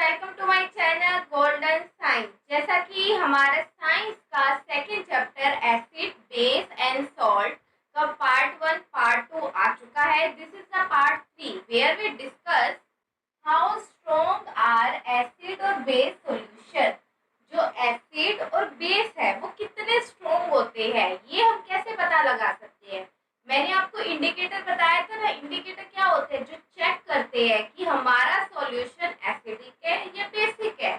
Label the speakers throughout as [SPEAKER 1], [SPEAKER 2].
[SPEAKER 1] Welcome to my channel golden science. जैसा कि हमारा साइंस का second chapter acid base and salt का पार्ट 1 पार्ट 2 आ चुका है। This is the part 3 where we discuss how strong are acid और बेस सॉल्यूशन। जो एसिड और बेस है वो कितने स्ट्रॉन्ग होते हैं ये हम कैसे पता लगा सकते हैं। मैंने आपको इंडिकेटर बताया था ना। इंडिकेटर क्या होते हैं? जो चेक करते हैं कि हमारा सॉल्यूशन एसिडिक है या बेसिक है।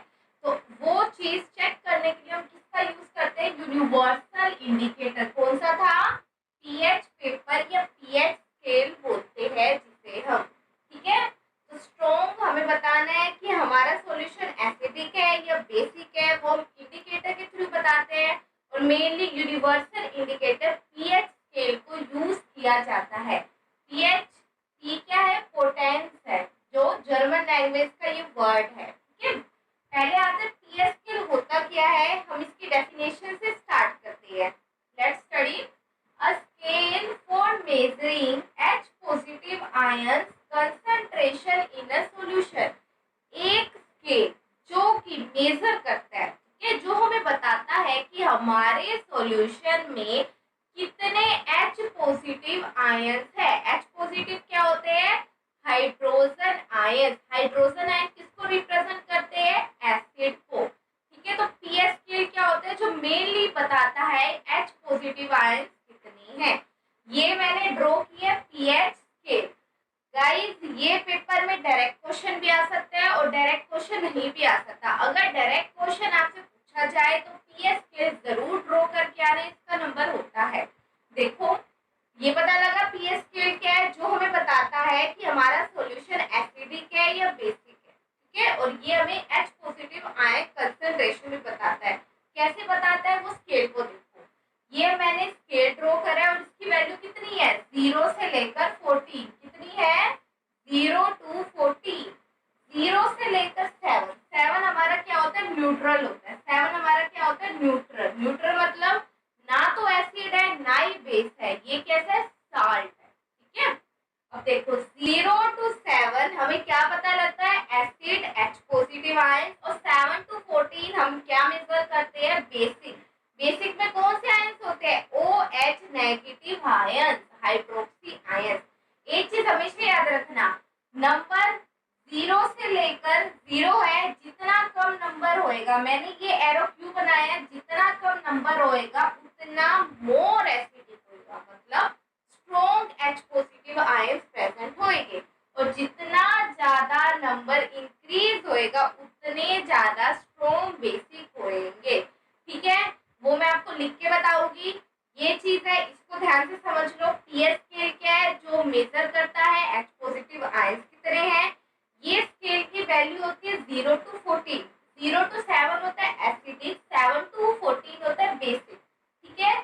[SPEAKER 1] तो वो चीज चेक करने के लिए हम किसका यूज करते हैं? Universal indicator. कौन सा था? पीएच पेपर या पीएच स्केल बोलते हैं जिसे हम। ठीक है, तो स्ट्रॉन्ग हमें बताना है कि हमारा सॉल्यूशन एसिडिक है या बेसिक है, वो हम इंडिकेटर के थ्रू बताते हैं। और mainly universal indicator pH scale को यूज किया जाता है। पीएच पी क्या है? पोटेंस है, जो जर्मन लैंग्वेज का ये वर्ड है। ठीक है, पहले आते हैं पीएच स्केल होता क्या है। हम इसकी डेफिनेशन से स्टार्ट करते हैं। Let's study a scale for measuring H positive ions concentration in a solution. एक स्केल जो कि मेजर करता है, ठीक है, जो हमें बताता है कि हमारे सॉल्यूशन में कितने H पॉजिटिव आयंस है। H पॉजिटिव क्या होते हैं? Hydrogen ions. हाइड्रोजन आयन किसको रिप्रेजेंट करते हैं? एसिड को। ठीक है, तो पीएच स्केल क्या होता है? जो मेनली बताता है H पॉजिटिव आयंस कितनी है। ये मैंने ड्रॉ किया पीएच स्केल। गाइस, ये पेपर में डायरेक्ट क्वेश्चन भी आ सकता है और डायरेक्ट क्वेश्चन नहीं भी आ सकता। अगर डायरेक्ट क्वेश्चन आपसे पूछा जाए तो पीएच स्केल जरूर ड्रॉ करके आने, इसका नंबर होता है। देखो, ये पता लगा पीएच स्केल क्या है? जो हमें बताता है कि हमारा सॉल्यूशन एसिडिक है या बेसिक है। ठीक है, और ये हमें H पॉजिटिव आयन कंसंट्रेशन भी बताता है। कैसे बताता है वो स्केल को देखो। ये मैंने स्केल ड्रॉ करा है और इसकी वैल्यू कितनी है? 0 से लेकर 14। कितनी है? 0 to 14। 0 से लेकर 7। 7 हमारा क्या होता है? न्यूट्रल होता है। 7 हमारा क्या होता है? न्यूट्रल। न्यूट्रल मतलब ना तो एसिड है ना ही बेस है, ये कैसा है? साल्ट है। ठीक है, अब देखो 0 to 7 हमें क्या पता लगता है? Acid H positive ions. और 7 to 14 हम क्या मेजर करते हैं? बेसिक। बेसिक में कौन से आयंस होते हैं? OH negative ions, hydroxy ions. एक चीज हमेशा याद रखना, नंबर 0 से लेकर 0 है, जितना कम नंबर होएगा, मैंने ये एरो क्यों बनाया है? जितना कम नंबर होएगा उतना मोर एसिडिक होएगा, मतलब strong H positive ions present होएंगे। और जितना ज्यादा नंबर इंक्रीज होएगा उतने ज्यादा स्ट्रॉन्ग बेसिक होएंगे। ठीक है, वो मैं आपको लिख के बताऊंगी। ये चीज है, इसको ध्यान से समझ लो। पीएच स्केल क्या है? जो मेजर करता है H पॉजिटिव आयंस कितने हैं। ये स्केल की वैल्यू होती है 0 to 14। 0 to 7 होता है एसिडिक, 7 to 14 होता है बेसिक। ठीक है,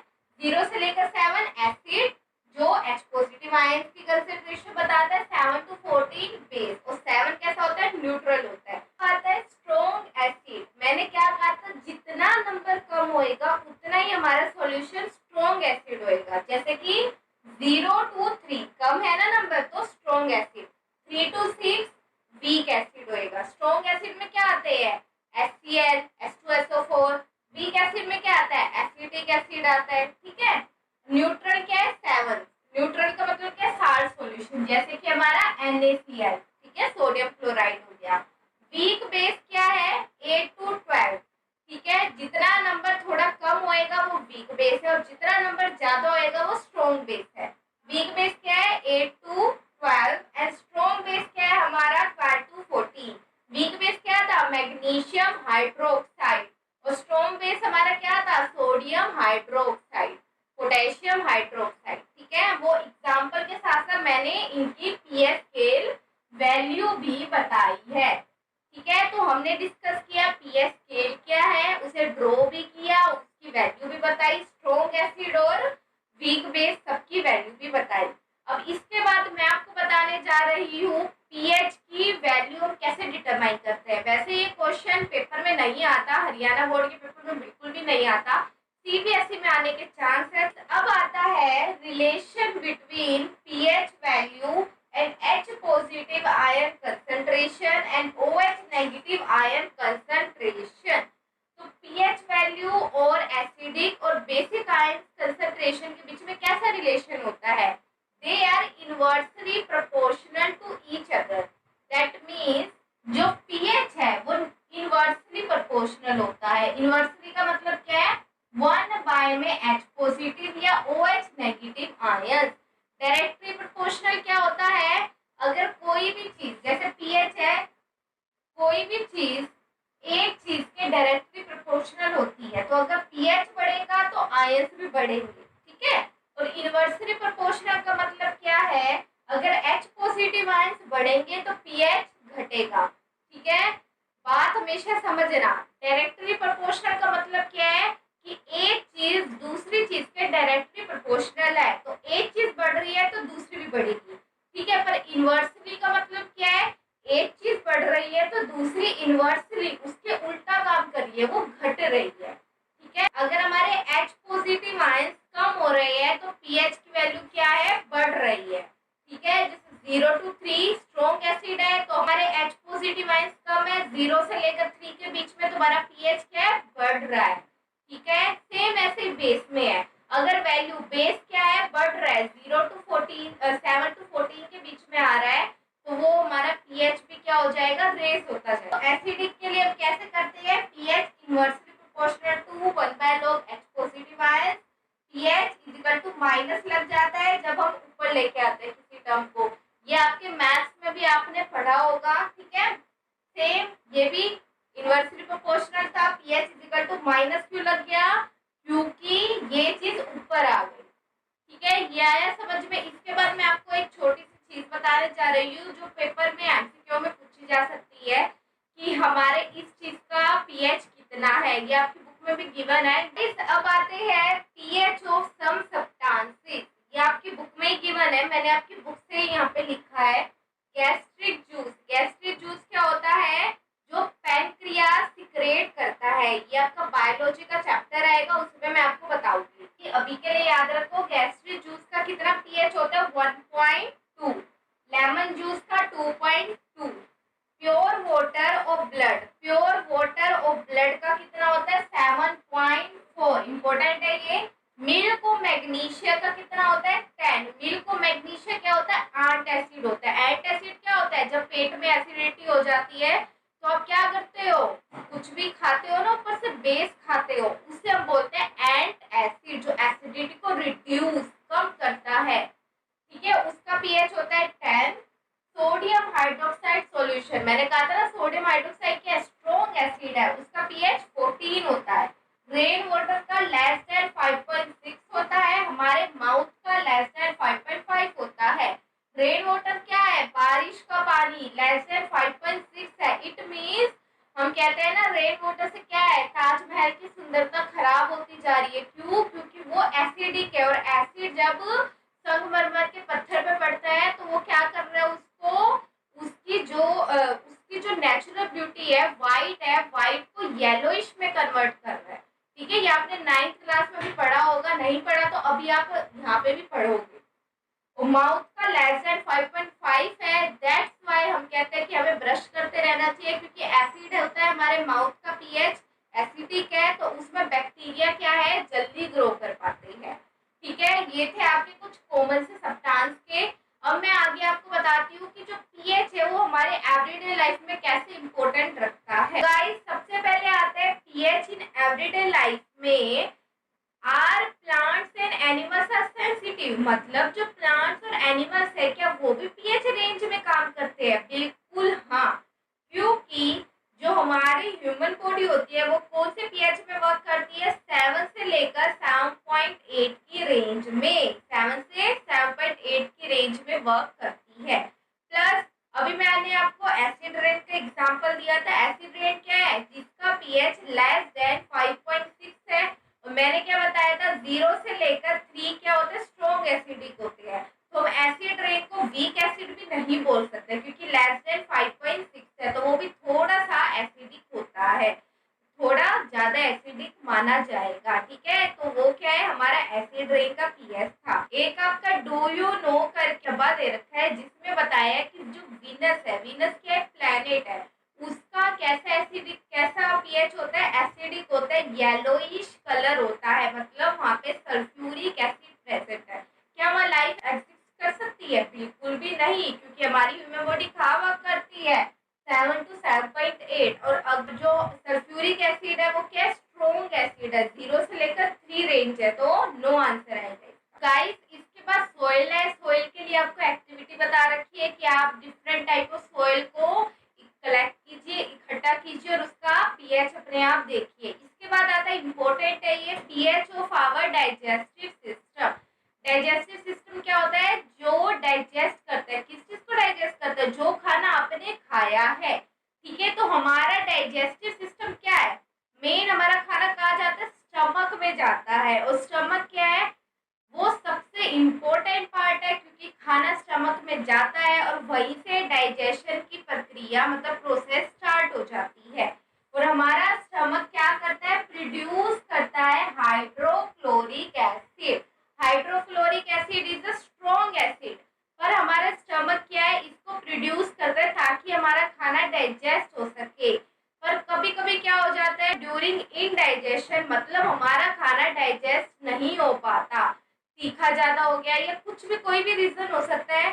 [SPEAKER 1] 0 से लेकर 7 एसिड, जो H पॉजिटिव आयंस की कंसंट्रेशन बताता है, 7 to 14 बेस। और 7 कैसा होता है? न्यूट्रल होता है। आता है स्ट्रॉन्ग एसिड। मैंने क्या कहा था? जितना नंबर कम होएगा उतना ही हमारा सॉल्यूशन स्ट्रॉन्ग एसिड होएगा। जैसे कि 0 to 3 कम है ना नंबर, तो strong acid. 3 to 6 weak acid होएगा। स्ट्रॉन्ग एसिड में क्या आते हैं? HCl, H2SO4। वीक एसिड में क्या आता है? एसिटिक एसिड आता है। ठीक है, न्यूट्रल क्या है? 7। न्यूट्रल का मतलब क्या है? साल्ट सॉल्यूशन, जैसे कि हमारा NaCl। ठीक है, सोडियम क्लोराइड हो गया। वीक बेस क्या है? 8 to 12। ठीक है, जितना नंबर थोड़ा कम होएगा वो वीक बेस है और जितना नंबर ज्यादा होएगा वो स्ट्रॉन्ग बेस है। वीक बेस क्या है? 8 to 12 एंड स्ट्रॉन्ग बेस क्या है हमारा? 12 to 14। वीक बेस क्या था? Magnesium hydroxide. और स्ट्रॉन्ग बेस हमारा क्या था? Sodium hydroxide, potassium hydroxide. ठीक है, वो एग्जांपल के साथ साथ मैंने इनकी पीएच स्केल वैल्यू भी बताई है। ठीक है, तो हमने डिस्कस किया पीएच स्केल क्या है, उसे ड्रॉ भी किया, उसकी वैल्यू भी बताई, स्ट्रॉन्ग एसिड और वीक बेस सबकी वैल्यू भी बताई। अब इसके बाद मैं आपको बताने जा रही हूँ पीएच की वैल्यू हम कैसे डिटरमाइन करते हैं। वैसे ये क्वेश्चन पेपर में नहीं आता, हरियाणा बोर्ड के पेपर में बिल्कुल भी नहीं आता, सीबीएसई में आने के चांस है। अब आता है relation between pH value and H positive ion concentration and OH negative ion concentration. तो पीएच वैल्यू और एसिडिक और बेसिक आयन कंसंट्रेशन के बीच में कैसा रिलेशन होता है? They are inversely proportional to each other. That means जो पीएच है वो इनवर्सली प्रोपोर्शनल होता है। इनवर्सली का मतलब क्या है? 1/में H पॉजिटिव या OH negative ion. Directly proportional क्या होता है? अगर कोई भी चीज, जैसे पीएच है, कोई भी चीज एक चीज के डायरेक्टली प्रोपोर्शनल होती है, तो अगर पीएच बढ़ेगा तो आयंस भी बढ़ेंगे, ठीक है। और इनवर्सली प्रोपोर्शनल का मतलब क्या है? अगर H पॉजिटिव आयंस बढ़ेंगे तो पीएच घटेगा, ठीक है। बात हमेशा समझना, डायरेक्टली प्रोपोर्शनल का मतलब क्या है कि एक चीज दूसरी चीज के डायरेक्टली प्रोपोर्शनल है, तो एक चीज बढ़ रही है तो दूसरी भी बढ़ेगी, ठीक है। पर इनवर्सली का मतलब क्या है? एक चीज बढ़ रही है तो दूसरी इनवर्सली उसके उल्टा काम कर रही है, वो घट रही है, ठीक है। अगर हमारे H पॉजिटिव आयंस कम हो रहे हैं तो पीएच की वैल्यू क्या है? बढ़ रही है, ठीक है। जैसे 0 to 3 स्ट्रॉन्ग एसिड है तो हमारे H पॉजिटिव आयंस कम है, 0 से लेकर 3 के बीच में तुम्हारा पीएच क्या है? बढ़ रहा है, ठीक है। सेम ऐसे बेस में है, अगर वैल्यू बेस क्या है? बढ़ रहा है, 0 to 14 7 to 14 के बीच में आ रहा है, तो वो हमारा पीएच भी क्या हो जाएगा? रेस होता जाएगा। तो एसिडिक के लिए हम कैसे करते हैं? PH inversely proportional to 1/log H positive ions. PH is equal to minus लग जाता है जब हम ऊपर लेके आते हैं किसी टर्म को। ये आपके मैथ्स में भी आपने पढ़ा होगा, ठीक है। सेम ये भी इनवर्सली प्रोपोर्शनल था, pH is equal to minus क्यों लग गया? क्योंकि ये चीज ऊपर आ गई, ठीक है। ये आया समझ में? इसके बाद मैं आपको एक छोटी सी चीज बताने जा रही हूँ जो पेपर में एमसीक्यू में पूछी जा सकती है कि हमारे इस चीज का पीएच कितना है। ये आपकी बुक में भी गिवन है। अब आते हैं पीएच ऑफ सम सब्सटेंसेस। ये आपकी बुक में ही गिवन है, मैंने आपकी बुक से यहाँ पे लिखा है। गैस्ट्रिक जूस, गैस्ट्रिक जूस क्या होता है? जो पैंक्रियास सिक्रेट करता है। ये आपका बायोलॉजी का चैप्टर आएगा, उसमें मैं आपको बताऊंगी। कि अभी के लिए याद रखो, गैस्ट्रिक जूस का कितना पीएच होता है? 1.2। लेमन जूस का 2.2। प्योर वाटर और ब्लड, प्योर वाटर और ब्लड का कितना होता है? 7.4। इंपॉर्टेंट है ये। मिल्क और मैग्नीशिया का कितना होता है? 10। मिल्क और मैग्नीशिया क्या होता है? एंटासिड होता है। एंटासिड क्या होता है? जब पेट में एसिडिटी हो जाती है तो आप क्या करते हो? कुछ भी खाते हो ना, ऊपर से बेस खाते हो, उससे हम बोलते हैं एंट एसिड, जो एसिडिटी को रिड्यूस कम करता है, ठीक है। उसका पीएच होता है 10। सोडियम हाइड्रोक्साइड सॉल्यूशन, मैंने कहा था ना सोडियम हाइड्रोक्साइड क्या स्ट्रॉन्ग एसिड है, उसका पीएच 14 होता है। रेन वाटर का लेस देन 5.6 होता है, हमारे माउथ का लेस देन 5.5 होता है। रेन वाटर क्या है? बारिश का पानी, लेस देन 5.6 है। इट मींस हम कहते हैं ना रेन वाटर से क्या है? ताजमहल की सुंदरता खराब होती जा रही है। क्यों? क्योंकि वो एसिडिक है, और एसिड जब संगमरमर के पत्थर पे पड़ता है तो वो क्या कर रहा है? उसको उसकी जो नेचुरल ब्यूटी है व्हाइट है, व्हाइट को येलोइश में कन्वर्ट कर रहा है, ठीक है। ये आपने 9th क्लास में भी पढ़ा होगा, नहीं पढ़ा तो अभी आप यहाँ पे भी पढ़ोगे। माउथ का लेस देन 5.5 है, दैट्स व्हाई हम कहते हैं कि हमें ब्रश करते रहना चाहिए, क्योंकि एसिड होता है हमारे माउथ का पीएच एसिडिक है, तो उसमें बैक्टीरिया क्या है? जल्दी ग्रो कर पाते हैं, ठीक है। ये थे आपके कुछ कॉमन से सब्सटेंस के। अब मैं आगे आपको बताती हूँ कि जो पीएच है वो हमारे एवरीडे लाइफ में कैसे इंपॉर्टेंट रखता है। गाइस सबसे पहले आते हैं पीएच इन एवरीडे लाइफ में। Are plants and animals are sensitive, मतलब जो प्लांट्स और एनिमल्स है क्या वो भी पीएच रेंज में काम करते हैं? बिल्कुल हाँ, क्योंकि जो हमारी ह्यूमन बॉडी होती है वो कौन से पीएच में वर्क करती है? 7 से लेकर 7.8 की रेंज में, 7 से 7.8 की रेंज में वर्क करती है। प्लस अभी मैंने आपको एसिड रेन का एग्जांपल दिया था। एसिड रेन क्या है? जिसका पीएच लेस देन 5.6 है। और मैंने क्या बताया था? 0 से लेकर 3 क्या होते हैं? स्ट्रॉन्ग एसिडिक होते हैं। तो हम एसिड रेन को वीक एसिड भी नहीं बोल सकते, क्योंकि लेस देन 5.6 है तो वो भी थोड़ा सा एसिडिक होता है, थोड़ा ज्यादा एसिडिक माना जाएगा, ठीक है। तो वो क्या है? हमारा एसिड रेन का पीएच था। एक आपका डू यू नो करके दे रखा है जिसमें बताया है कि जो वीनस है, वीनस क्या है? प्लैनेट है, कैसा एसिडिक, कैसा पीएच होता है, एसिडिक होता है, येलोइश कलर होता है, मतलब वहाँ पे सल्फ्यूरिक एसिड प्रेजेंट है। क्या वहाँ लाइफ एग्जिस्ट कर सकती है? बिल्कुल भी नहीं, क्योंकि हमारी ह्यूमन बॉडी कहाँ वर्क करती है 7 to 7.8। और अब जो सल्फ्यूरिक एसिड है वो क्या स्ट्रॉन्ग एसिड है, 0 से लेकर 3 रेंज है, तो नो आंसर है गाइस। इसके बाद सोइल है। सोइल के लिए आपको एक्टिविटी बता रखी है कि आप डिफरेंट टाइप ऑफ सोइल को कलेक्ट कीजिए, इकट्ठा कीजिए और उसका पीएच अपने आप देखिए। इसके बाद आता है इम्पोर्टेंट है ये pH of our digestive system. Digestive system क्या होता है? जो डाइजेस्ट करता है, किस चीज को डाइजेस्ट करता है? जो खाना आपने खाया है, ठीक है। तो हमारा डाइजेस्टिव सिस्टम क्या है? मेन हमारा खाना कहाँ जाता है? स्टमक में जाता है। और स्टमक क्या है? वो सबसे इम्पोर्टेंट पार्ट है, क्योंकि खाना स्टमक में जाता है और वहीं से डाइजेशन की प्रक्रिया मतलब प्रोसेस स्टार्ट हो जाती है। और हमारा स्टमक क्या करता है? प्रोड्यूस करता है hydrochloric acid. Hydrochloric acid is a strong acid, पर हमारा स्टमक क्या है? इसको प्रोड्यूस करता है ताकि हमारा खाना डाइजेस्ट हो सके। पर कभी कभी क्या हो जाता है? ड्यूरिंग इनडाइजेशन, मतलब हमारा खाना डाइजेस्ट नहीं हो पाता, तीखा ज्यादा हो गया या कुछ भी, कोई भी रीजन हो सकता है,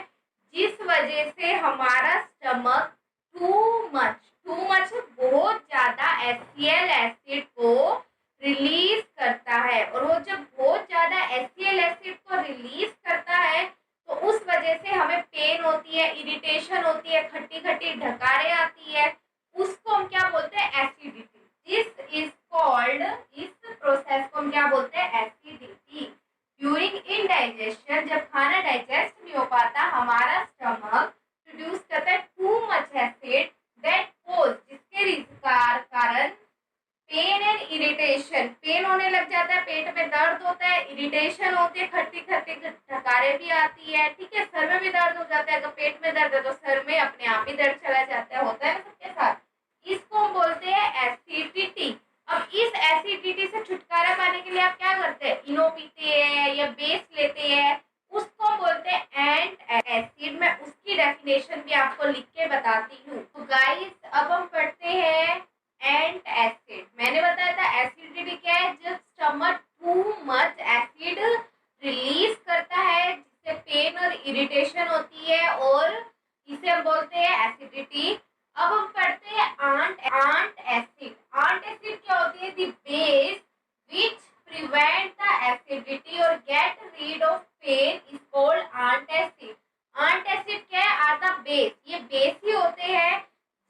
[SPEAKER 1] जिस वजह से हमारा स्टमक टू मच बहुत ज्यादा HCl एसिड को रिलीज करता है। और वो जब बहुत ज्यादा HCl एसिड को रिलीज करता है तो उस वजह से हमें पेन होती है, इरिटेशन होती है, खट्टी खट्टी ढकारे आती है। उसको हम क्या बोलते हैं? एसिडिटी। दिस इज कॉल्ड, इस प्रोसेस को हम क्या बोलते हैं? एसिडिटी। ड्यूरिंग इनडाइजेशन, जब खाना डाइजेस्ट नहीं हो पाता, हमारा स्टमक प्रोड्यूस करता है too much acid that cause, जिसके कारण पेन एंड इरिटेशन, पेन होने लग जाता है, पेट में दर्द होता है, इरिटेशन होती है, खट्टी खट्टी ढकारे भी आती है, ठीक है। सर में भी दर्द हो जाता है, अगर पेट में दर्द है तो सर में अपने आप ही दर्द चला जाता है, होता है ना सबके साथ। इसको हम बोलते हैं एसिडिटी। अब इस एसिडिटी से छुटकारा पाने के लिए आप क्या करते हैं? इनो पीते हैं या बेस लेते हैं, उसको हम बोलते हैं एंट एसिड। मैं उसकी डेफिनेशन भी आपको लिख के बताती हूँ। तो गाइस अब हम पढ़ते हैं एंट एसिड। मैंने बताया था एसिडिटी क्या है? जब stomach too much acid release करता है, जिससे पेन और इरिटेशन होती है, और इसे हम बोलते हैं एसिडिटी। अब हम पढ़ते हैं आंट एसिड। आंट एसिड क्या होती है? The base which prevent the acidity और get rid of pain is called antacid. Antacid क्या है? Are the base. ये बेस ही होते हैं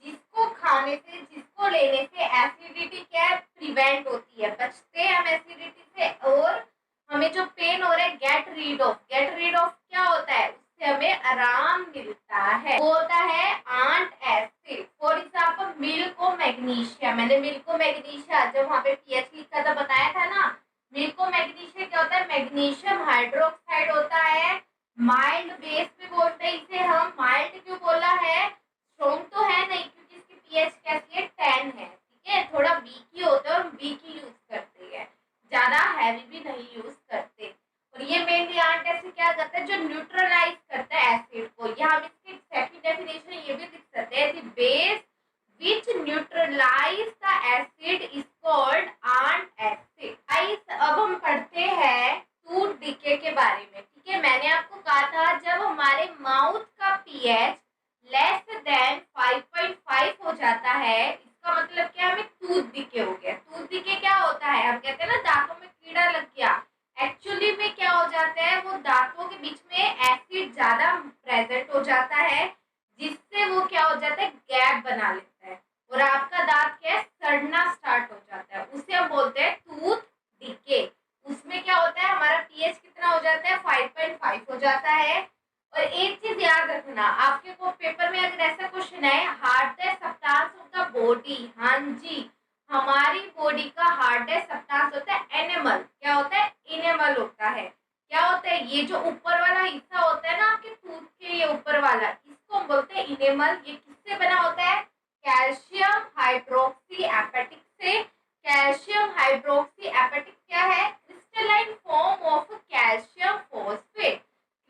[SPEAKER 1] जिसको खाने से, जिसको लेने से एसिडिटी क्या है? प्रिवेंट होती है, बचते हैं हम एसिडिटी से, और हमें जो पेन हो रहा है गेट रीड ऑफ क्या होता है? उससे हमें आराम मिलता है, वो होता है antacid. For example milk और मैग्नीशिया। मैंने मिल्क और मैग्नीशिया जब वहाँ पे पीएच लिखा था बताया था ना। मिल्क और मैग्नीशिया क्या होता है? मैग्नीशियम हाइड्रोक्साइड होता है, माइल्ड बेस भी बोलते हैं इसे हम। माइल्ड क्यों बोला है? स्ट्रॉन्ग तो है नहीं, क्योंकि इसकी पीएच कैसी है? 10 है, ठीक है। थोड़ा वीक ही होता है और वीक ही यूज करते हैं, ज्यादा हैवी भी नहीं यूज करते। और ये मेनली आंट एसिड क्या करता है? जो न्यूट्रलाइज करता है एसिड को। या हम इसकी सेकंड डेफिनेशन ये भी लिख सकते हैं, the base which neutralize the acid is called ant acid। Guys अब हम पढ़ते हैं टूथ डिके के बारे में, ठीक है। मैंने आपको कहा था जब हमारे माउथ का पीएच लेस देन 5.5 हो जाता है, इसका मतलब क्या? हमें टूथ डिके हो गया। टूथ डिके क्या होता है? हम कहते हैं ना दांतों में कीड़ा लग गया। एक्चुअली में क्या हो जाता है? वो दांतों के बीच में एसिड ज्यादा प्रेजेंट हो जाता है, जिससे वो क्या हो जाता है? गैप बना लेता है और आपका दांत क्या है? सड़ना स्टार्ट हो जाता है। उसे हम बोलते हैं टूथ डिके। उसमें क्या होता है? हमारा पीएच कितना हो जाता है? 5.5 हो जाता है। और एक चीज याद रखना, आपके को पेपर में अगर ऐसा क्वेश्चन है, hardest substance of the body. हाँ जी, हमारी बॉडी का हार्डेस्ट सब्सटेंस होता है एनिमल। क्या होता है? एनिमल होता है। क्या होता है? ये जो ऊपर वाला हिस्सा होता है ना आपके टूथ के, ये ऊपर वाला, इसको हम बोलते हैं इनेमल। ये किससे बना होता है? कैल्शियम हाइड्रोक्सी एपेटिक से। कैल्शियम हाइड्रोक्सी एपेटिक क्या है? Crystalline form of calcium phosphate.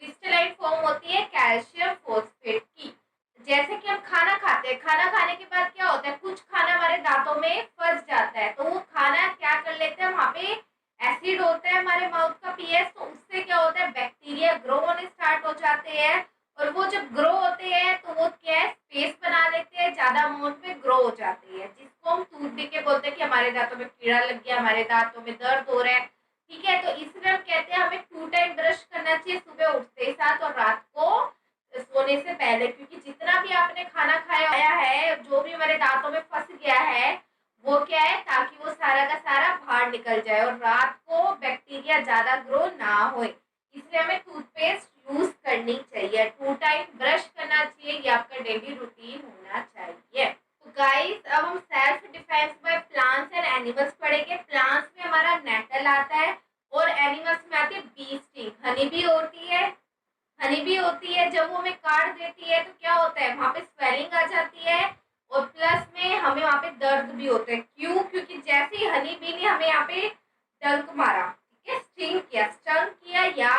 [SPEAKER 1] Crystalline form होती है कैल्शियम फॉस्फेट की। जैसे कि हम खाना खाते हैं, खाना खाने के बाद क्या होता है? कुछ खाना दांतों में फंस जाता है, तो वो खाना क्या कर लेते हैं, वहाँ पे एसिड होता है हमारे माउथ का पीएच, तो उससे क्या होता है, बैक्टीरिया ग्रो होने स्टार्ट हो जाते हैं, और वो जब ग्रो होते हैं तो वो क्या है, स्पेस बना लेते हैं, ज्यादा अमाउंट में ग्रो हो जाते हैं, जिसको हम टूथ डिके बोलते हैं कि हमारे दांतों में कीड़ा लग गया, हमारे दांतों में दर्द हो रहा है। ठीक है, तो इसलिए हम कहते हैं हमें 2 टाइम ब्रश करना चाहिए, सुबह उठते ही साथ और रात को सोने से पहले, क्योंकि जितना भी आपने खाना खाया है, जो भी हमारे दांतों में फंस गया है, वो क्या है, ताकि वो सारा का सारा बाहर निकल जाए और रात को बैक्टीरिया ज्यादा ग्रो ना हो। इसलिए हमें टूथपेस्ट यूज करनी चाहिए, 2 टाइम ब्रश करना चाहिए, ये आपका डेली रूटीन होना चाहिए। तो गाइस, अब हम self defence by plants and animals पढ़ेंगे। प्लांट्स में हमारा नेटल आता है और एनिमल्स में आती है बी स्टिंग, हनी भी होती है। हनी भी होती है, जब वो हमें काट देती है तो क्या होता है, वहां पे स्वेलिंग आ जाती है और प्लस में हमें वहां पे दर्द भी होता है। क्यों? क्योंकि जैसे ही हनी बी ने हमें यहाँ पे डंक मारा, ठीक है, स्टंग किया या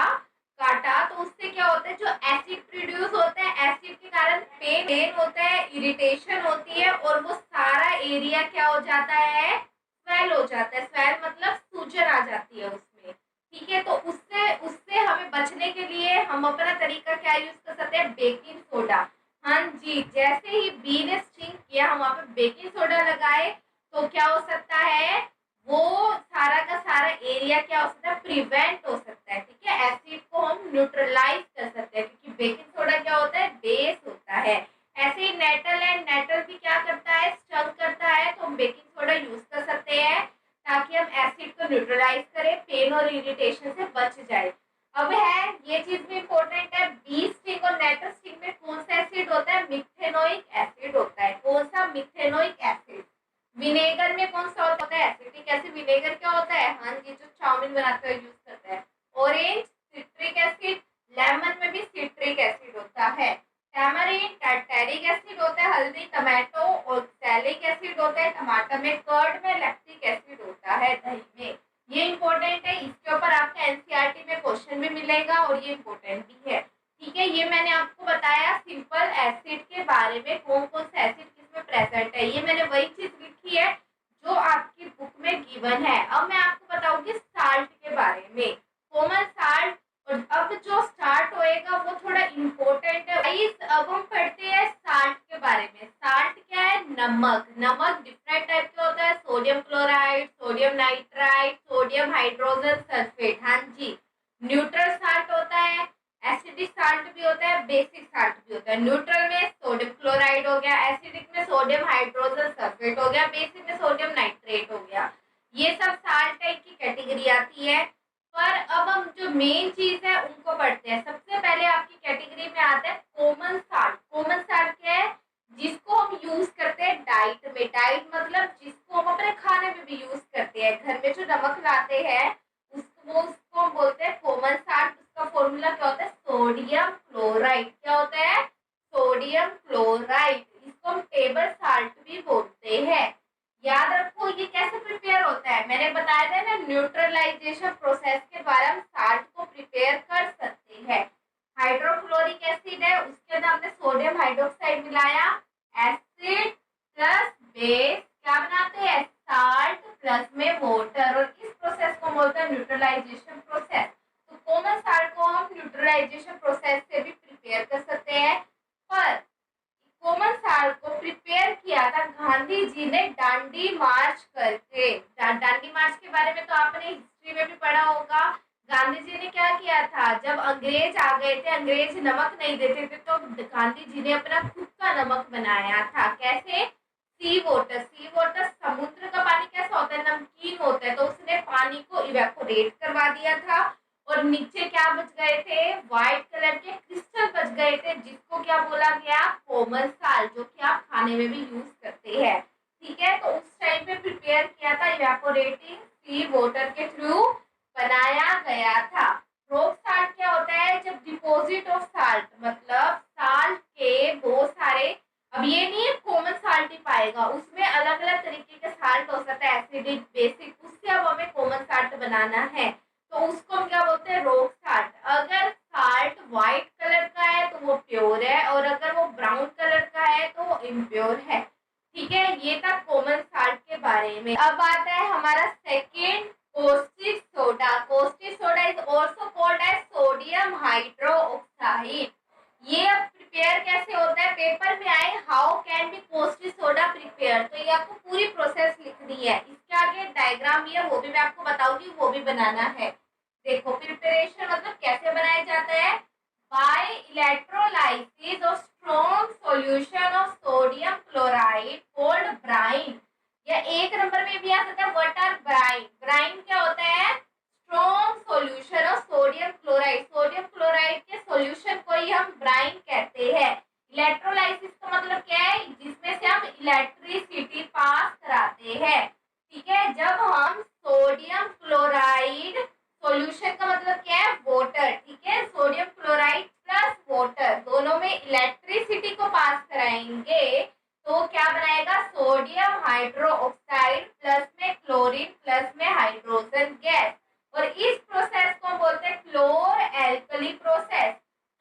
[SPEAKER 1] काटा, तो उससे क्या होता है, जो एसिड प्रोड्यूस होता है, एसिड के कारण पेन होता है, इरिटेशन होती है और वो सारा एरिया क्या हो जाता है, स्वेल हो जाता है। स्वेल मतलब सूजन आ जाती है उसमें। ठीक है, तो उससे उससे हमें बचने के लिए हम अपना तरीका क्या यूज कर सकते हैं, बेकिंग सोडा। हाँ जी, जैसे ही बी ने स्टिंग किया, हम वहां पे बेकिंग सोडा लगाए, तो क्या हो सकता है, वो सारा का सारा एरिया क्या हो सकता है, प्रिवेंट हो सकता है। ठीक है, एसिड को हम न्यूट्रलाइज कर सकते हैं, क्योंकि बेकिंग सोडा क्या होता है, बेस होता है। ऐसे ही नेटल है, नेटल भी क्या करता है, स्टंग करता है, तो हम बेकिंग सोडा यूज कर सकते हैं ताकि हम एसिड को न्यूट्रलाइज करें, पेन और इरिटेशन से बच जाए। अब है, ये चीज भी इम्पोर्टेंट है, बी स्टिंग और नेटल स्टिंग में कौन सा एसिड होता है, मिथेनोइक एसिड होता है। कौन सा, मिथेनोइक एसिड। विनेगर में कौन सा होता है, एसिटिक एसिड। विनेगर क्या होता है, हाँ जी, जो चाउमीन बनाते हुए यूज करते हैं। Orange, citric acid. लेमन में भी सिट्रिक एसिड होता है। टैमरिन, टार्टरिक एसिड होता है। हल्दी, टमाटो और सैलिक एसिड होता है टमाटर में। कर्ड में लैक्टिक एसिड होता है दही में। ये इंपॉर्टेंट है, इसके ऊपर आपका एनसीईआरटी में क्वेश्चन भी मिलेगा और ये इंपॉर्टेंट भी है। ठीक है, ये मैंने आपको बताया सिंपल एसिड के बारे में, कौन कौन से एसिड किसमें प्रेजेंट है। ये मैंने वही चीज लिखी है जो आपकी बुक में गिवन है। अब मैं आपको बताऊंगी साल्ट के बारे में, कॉमन साल्ट। और अब जो स्टार्ट होएगा वो थोड़ा इम्पोर्टेंट है। अब हम पढ़ते हैं साल्ट के बारे में। साल्ट क्या है, नमक। नमक डिफरेंट टाइप के होता है, sodium chloride, sodium nitride, sodium hydrogen sulphate. हाँ जी, न्यूट्रल साल्ट होता है, एसिडिक साल्ट भी होता है, बेसिक साल्ट भी होता है। न्यूट्रल में सोडियम क्लोराइड हो गया, एसिडिक में सोडियम हाइड्रोजन सल्फेट हो गया, बेसिक में सोडियम नाइट्रेट हो गया। ये सब साल्ट टाइप की कैटेगरी आती है। पर अब हम जो मेन चीज है उनको पढ़ते हैं। सबसे पहले आपकी कैटेगरी में आता है कॉमन साल्ट। कॉमन साल्ट क्या है, जिसको हम यूज करते हैं डाइट में। डाइट मतलब जिसको हम अपने खाने में भी यूज करते हैं। घर में जो नमक लाते हैं उसको हम बोलते हैं कॉमन साल्ट। उसका फॉर्मूला क्या होता है, सोडियम क्लोराइड। क्या होता है, सोडियम क्लोराइड। इसको हम टेबल साल्ट भी बोलते हैं। याद रखो, ये कैसे प्रिपेयर होता है, मैंने बताया था ना, न्यूट्रलाइजेशन प्रोसेस के द्वारा हम साल्ट को प्रिपेयर कर सकते हैं। हाइड्रोक्लोरिक एसिड है, उसके अंदर हमने सोडियम हाइड्रोक्साइड मिलाया, एसिड प्लस बेस क्या बनाते हैं, साल्ट प्लस में वाटर, और इस प्रोसेस को बोलते हैं न्यूट्रलाइजेशन प्रोसेस। तो कॉमन साल्ट को हम न्यूट्रलाइजेशन प्रोसेस से भी प्रिपेयर कर सकते हैं। पर कॉमन साल्ट को प्रिपेयर किया था गांधी जी ने दांडी मार्च करके। दांडी मार्च के बारे में तो आपने हिस्ट्री में भी पढ़ा होगा। गांधी जी ने क्या किया था, जब अंग्रेज आ गए थे, अंग्रेज नमक नहीं देते थे, तो गांधी जी ने अपना खुद का नमक बनाया था। कैसे, सी वाटर। सी वाटर, समुद्र का पानी कैसा होता है, नमकीन होता है, तो उसने पानी को इवेपोरेट करवा दिया था और नीचे क्या बच गए थे, व्हाइट कलर के क्रिस्टल बच गए थे, जिसको क्या बोला गया, कॉमन साल्ट, जो कि आप खाने में भी यूज करते हैं। ठीक है, तो उस टाइम पे प्रिपेयर किया था, इवेपोरेटिंग सी वाटर के थ्रू बनाया गया था। रॉक साल्ट क्या होता है, जब डिपॉजिट ऑफ साल्ट, मतलब साल्ट के बहुत सारे, अब ये नहीं है कॉमन साल्ट ही पाएगा, उसमें अलग अलग तरीके के साल्ट हो सकता है, एसिडिक, बेसिक, उससे अब हमें कॉमन साल्ट बनाना है, तो उसको हम क्या बोलते हैं, रॉक साल्ट। अगर साल्ट व्हाइट कलर का है तो वो प्योर है, और अगर वो ब्राउन कलर का है तो वो इम्प्योर है। ठीक है, ये था कॉमन साल्ट के बारे में। अब आता है हमारा second, caustic soda. Caustic soda is also called as sodium hydroxide. ये अब प्रिपेयर कैसे होता है, पेपर में आए how can be caustic soda prepare, तो ये आपको पूरी प्रोसेस लिखनी है। इसके आगे डायग्राम भी है, वो भी मैं आपको बताऊंगी, वो भी बनाना है। देखो प्रिपरेशन मतलब कैसे बनाया जाता है, by electrolysis of strong solution of sodium chloride called brine. या एक नंबर में भी आ सकता है व्हाट आर ब्राइन। ब्राइन क्या होता है, strong solution of sodium chloride. Sodium chloride के सॉल्यूशन को ही हम ब्राइन कहते हैं। इलेक्ट्रोलाइसिस का मतलब क्या है, जिसमें से हम इलेक्ट्रिसिटी पास कराते हैं। ठीक है, जब हम सोडियम क्लोराइड, सॉल्यूशन का मतलब क्या है, वाटर। ठीक है, सोडियम क्लोराइड प्लस वाटर दोनों में इलेक्ट्रिसिटी को पास कराएंगे तो क्या बनाएगा, सोडियम हाइड्रोक्साइड प्लस में क्लोरीन प्लस में हाइड्रोजन गैस। और इस प्रोसेस को बोलते हैं chlor alkali process.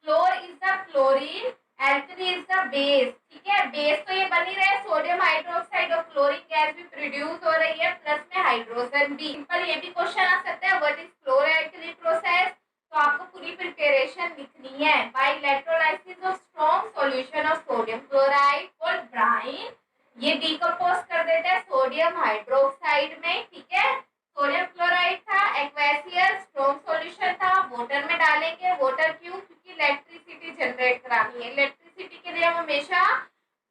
[SPEAKER 1] Chlor is the chlorine, alkali is the base. ठीक है, बेस तो ये बन ही रहा है, सोडियम हाइड्रोक्साइड और क्लोरीन गैस भी प्रोड्यूस हो रही है, प्लस में हाइड्रोजन भी। सिंपल ये भी क्वेश्चन आ सकता है, what is chlor alkali process, तो आपको पूरी प्रिपरेशन लिखनी है। By electrolysis of strong solution of sodium chloride called brine, ये डिकम्पोज कर देते हैं सोडियम हाइड्रोक्साइड में। ठीक है, सोडियम क्लोराइड था एक्वेसियस, स्ट्रॉन्ग सॉल्यूशन था, वाटर में डालेंगे। वाटर क्यों, क्योंकि इलेक्ट्रिसिटी जनरेट करानी है। इलेक्ट्रिसिटी के लिए हम हमेशा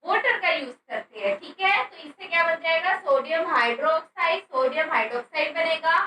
[SPEAKER 1] वाटर का यूज करते हैं। ठीक है, तो इससे क्या बन जाएगा, सोडियम हाइड्रोक्साइड। सोडियम हाइड्रोक्साइड बनेगा,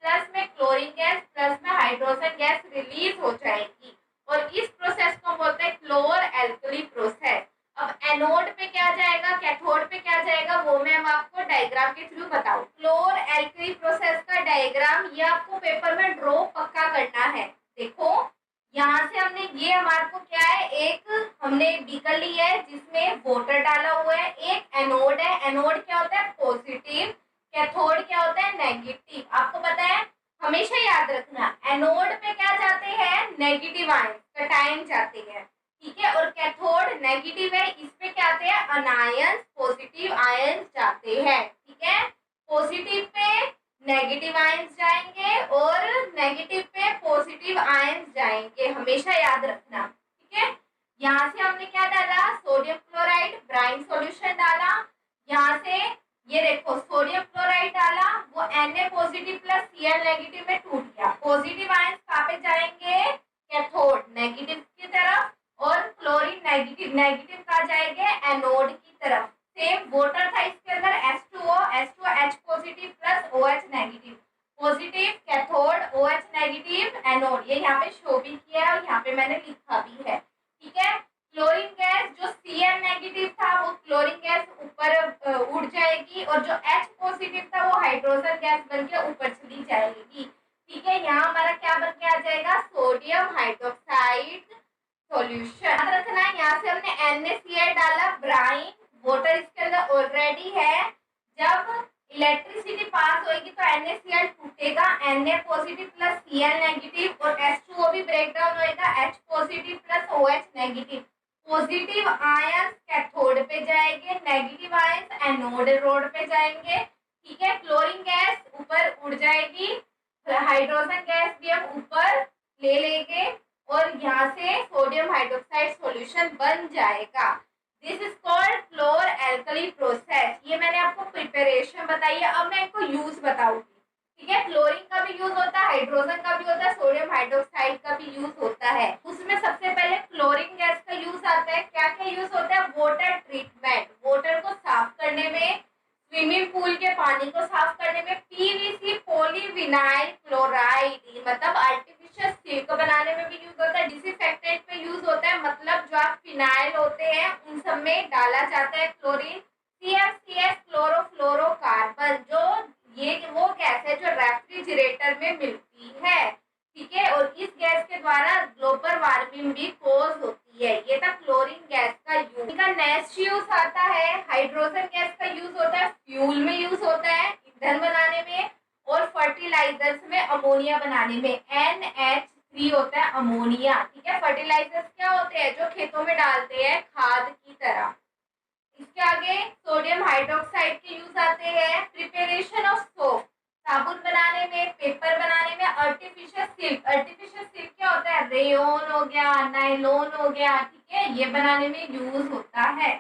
[SPEAKER 1] प्लस में क्लोरीन गैस प्लस में हाइड्रोजन गैस रिलीज हो जाएगी। और इस प्रोसेस को बोलते हैं क्लोर एल्कली प्रोसेस। अब एनोड पे क्या जाएगा, कैथोड पे क्या जाएगा, वो मैं आपको डायग्राम के थ्रू बताऊं। क्लोर एल्कली प्रोसेस का डायग्राम ये आपको पेपर में ड्रॉ पक्का करना है। देखो यहाँ से हमने, ये हमारे को क्या है, एक हमने बीकर ली है जिसमें वाटर डाला हुआ है। एक एनोड है, एनोड क्या होता है, पॉजिटिव। कैथोड क्या होता है, नेगेटिव। आपको पता है, हमेशा याद रखना, एनोड पे क्या जाते हैं, नेगेटिव आयन, कटायन जाते हैं। ठीक है, और कैथोड नेगेटिव है, इस पे क्या आते हैं, अनायन, पॉजिटिव आयन जाते हैं। ठीक है, पॉजिटिव पे नेगेटिव आयंस जाएंगे और नेगेटिव पे पॉजिटिव आयंस जाएंगे, हमेशा याद रखना। ठीक है, यहाँ से हमने क्या डाला, सोडियम क्लोराइड, ब्राइन सॉल्यूशन डाला। यहाँ से ये देखो सोडियम क्लोराइड डाला, वो Na positive plus Cl negative में टूट गया। पॉजिटिव आयंस कहाँ पे जाएंगे, कैथोड नेगेटिव की तरफ, और क्लोरीन नेगेटिव, नेगेटिव कहाँ जाएंगे, एनोड की तरफ। सेम वाटर था इसके अंदर, H2O, H2O H positive plus OH negative, positive cathode, OH negative anode. ये यहाँ पे शो भी किया है और यहाँ पे मैंने लिखा भी है। ठीक है, क्लोरीन गैस जो Cl नेगेटिव था वो क्लोरीन गैस ऊपर उड़ जाएगी, और जो H पॉजिटिव था वो हाइड्रोजन गैस बन के ऊपर चली जाएगी। ठीक है, यहाँ हमारा क्या बन के आ जाएगा, सोडियम हाइड्रोक्साइड सॉल्यूशन। याद रखना है, यहाँ से हमने NaCl डाला, ब्राइन, वाटर इसके अंदर ऑलरेडी है। जब इलेक्ट्रिसिटी पास होगी तो NaCl टूटेगा, Na positive plus Cl negative, और H2O भी ब्रेक डाउन होएगा, H positive plus OH negative. Positive ions cathode पे जाएंगे, नेगेटिव आयंस एनोड रोड पे जाएंगे। ठीक है, क्लोरीन गैस ऊपर उड़ जाएगी, हाइड्रोजन गैस भी हम ऊपर ले लेंगे, और यहाँ से सोडियम हाइड्रोक्साइड सॉल्यूशन बन जाएगा। This is called chlor alkali process. ये मैंने आपको प्रिपरेशन बताई है, अब मैं इनको यूज बताऊंगी। ठीक है, क्लोरीन का भी यूज होता है, हाइड्रोजन का भी होता है, सोडियम हाइड्रोक्साइड का भी यूज होता है। उसमें सबसे पहले क्लोरीन गैस का यूज आता है। क्या क्या यूज होता है, वाटर ट्रीटमेंट, वाटर को साफ करने में, स्विमिंग पूल के पानी को साफ करने में, PVC पॉलीविनाइल क्लोराइड मतलब आर्टिफिशियल सिल्क बनाने में भी यूज होता है, डिसइंफेक्टेंट में यूज होता है, मतलब जो आप फिनाइल होते हैं उन सब में डाला जाता है क्लोरीन। CFCS क्लोरोफ्लोरोकार्बन, जो ये वो गैस है जो रेफ्रिजरेटर में मिलती है। ठीक है, और इस गैस के द्वारा ग्लोबल वार्मिंग भी कॉज होती है। ये था क्लोरीन गैस का यूज। इनका नेक्स्ट यूज आता है, हाइड्रोजन गैस का यूज होता है, फ्यूल में यूज होता है, ईंधन बनाने में, और फर्टिलाइजर्स में, अमोनिया बनाने में। NH3 होता है अमोनिया। ठीक है, फर्टिलाइजर्स क्या होते हैं, जो खेतों में डालते हैं खाद की तरह। इसके आगे सोडियम हाइड्रोक्साइड के यूज आते हैं। प्रिपरेशन ऑफ सोप, साबुन बनाने में, पेपर बनाने में। आर्टिफिशियल सिल्क, आर्टिफिशियल सिल्क क्या होता है? रेयन हो गया, नायलॉन हो गया, ठीक है, ये बनाने में यूज होता है।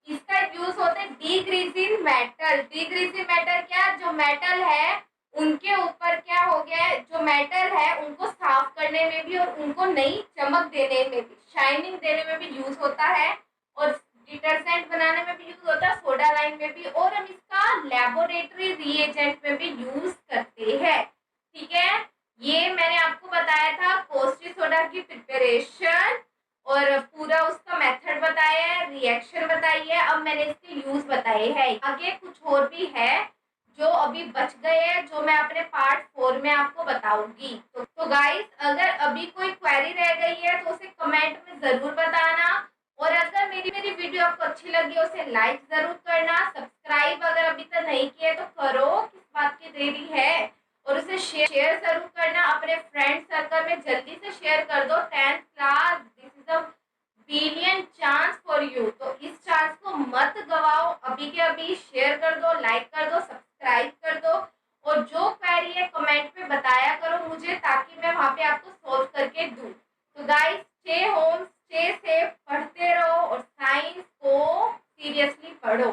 [SPEAKER 1] इसका यूज होता है डिग्रीजिंग मेटल। डिग्रीजिंग मेटल क्या? जो मेटल है उनके ऊपर क्या हो गया है, जो मेटल है उनको साफ करने में भी और उनको नई चमक देने में भी, शाइनिंग देने में भी यूज होता है। और डिटर्जेंट बनाने में भी यूज होता है, सोडा लाइन में भी, और हम इसका लेबोरेटरी रिएजेंट में भी यूज करते हैं। ठीक है, ये मैंने आपको बताया था कॉस्टिक सोडा की प्रिपरेशन और पूरा उसका मेथड बताया है, रिएक्शन बताई है। अब मैंने इसके यूज बताए हैं। आगे कुछ और भी है जो अभी बच गए हैं, जो मैं अपने पार्ट 4 में आपको बताऊंगी। तो गाइस, अगर अभी कोई क्वेरी रह गई है तो उसे कमेंट में जरूर बताना। और अगर मेरी वीडियो आपको अच्छी लगी उसे लाइक जरूर करना। सब्सक्राइब अगर अभी तक नहीं किया तो करो, किस बात की देरी है। और उसे शेयर जरूर करना अपने फ्रेंड सर्कल में, जल्दी से शेयर कर दो। 10th class, this is a billion chance for you. तो इस चांस को मत गवाओ, अभी के अभी शेयर कर दो, लाइक कर दो, सब्सक्राइब कर दो। और जो क्वेरी है कमेंट में बताया करो मुझे, ताकि मैं वहां पे आपको सोल्व करके दूं। तो guys, stay home, stay safe, पढ़ते रहो और साइंस को सीरियसली पढ़ो।